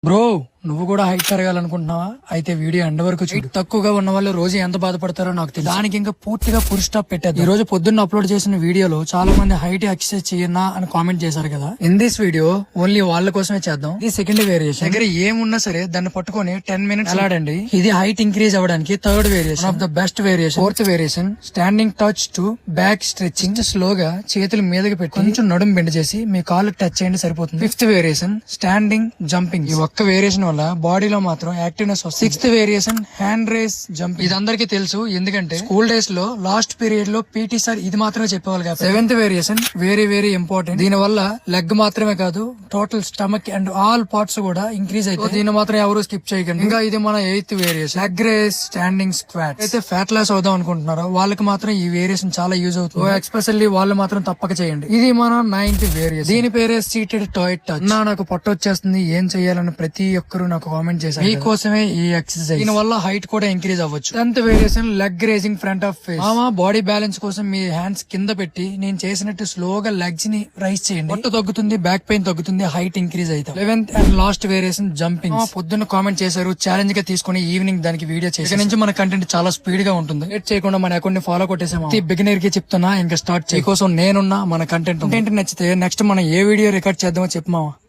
Bro నువ్వు కూడా height పెరగాలనుకుంటున్నావా? అయితే వీడియో ఎండ్ వరకు చూడు. తక్కువగా ఉన్న వాళ్ళు రోజు ఎంత బాధపడతారో నాకు తెలియదు. దానికి ఇంకా పూర్తిగా ఫుల్ స్టాప్ పెట్టేది. ఈ రోజు పొద్దున్న అప్లోడ్ చేసిన వీడియోలో చాలా మంది హైట్ ఎక్సర్సైజ్ చేయన్నా అని కామెంట్ చేశారు కదా. ఇన్ దిస్ వీడియో ఓన్లీ వాళ్ళ కోసమే చేద్దాం. ఇది సెకండ్ వేరియేషన్. దగ్గర ఏమున్నా సరే దాన్ని పట్టుకొని 10 minutes అలాడండి. ఇది హైట్ ఇంక్రీజ్ అవ్వడానికి third variation of the best variation. Fourth variation standing touch to back stretching. స్లోగా చేతులు మీదకి పెట్టి కొంచెం నడుము బెండ్ చేసి మీ కాళ్ళకి టచ్ చేయండి సరిపోతుంది. Fifth variation standing jumping. ఈ ఒక్క వేరియేషన్ వల్ల బాడీలో మాత్రం యాక్టివ్నెస్ వస్తుంది. Sixth variation hand raise jump. ఇది అందరికీ తెలుసు ఎందుకంటే స్కూల్ డేస్ లో లాస్ట్ పీరియడ్ లో పీటీ సార్ ఇది మాత్రమే చెప్పేవాళ్ళు కదా. Seventh variation very very important. దీని వల్ల లెగ్ మాత్రమే కాదు total stomach and all parts కూడా ఇంక్రీజ్ అయితే దీన్ని మాత్రం ఎవరు స్కిప్ చేయకండి. ఇంకా ఇది మన eighth variation leg raise standing squat. అయితే ఫ్యాట్ లాస్ అవుదాం అనుకుంటున్నారో వాళ్ళకి మాత్రం ఈ వేరియేషన్ చాలా యూజ్ అవుతుంది. ఎక్స్పెషల్లీ వాళ్ళు మాత్రం తప్పక చేయండి. ఇది మన 9th వేరియేషన్. దీని పేరే సీటెడ్ టాయ్ టచ్. నాకు పొట్ట వచ్చేస్తుంది ఏం చేయాలని ప్రతి ఒక్కరు నాకు కామెంట్ చేశారు. మీకోసమే ఈ ఎక్సర్సైజ్. దీని వల్ల హైట్ కూడా ఇంక్రీజ్ అవ్వచ్చు. 10th variation leg raising front of face. Body balance కోసం మీ హ్యాండ్స్ కింద పెట్టి నేను చేసినట్టు స్లోగా లెగ్స్ ని రైజ్ చేయండి. పొట్ట తగ్గుతుంది, బ్యాక్ పెయిన్ తగ్గుతుంది, హైట్ ఇంక్రీజ్ అవుతుంది. 11th and last variation jumping. పొద్దున్న కామెంట్ చేశారు, ఛాలెంజ్ గా తీసుకుని ఈవినింగ్ దానికి వీడియో చేసి ఇక్కడ నుంచి మన కంటెంట్ చాలా స్పీడ్ గా ఉంటుంది. లేట్ చేయకుండా మన అకౌంట్ ని ఫాలో కొట్టేసాము. బిగినర్ కి చెప్తున్నా ఇంకా స్టార్ట్ చేయ కోసం నేనున్నా. మన కంటెంట్ నచ్చితే నెక్స్ట్ మనం ఏ వీడియో రికార్డ్ చేద్దామో చెప్పమా.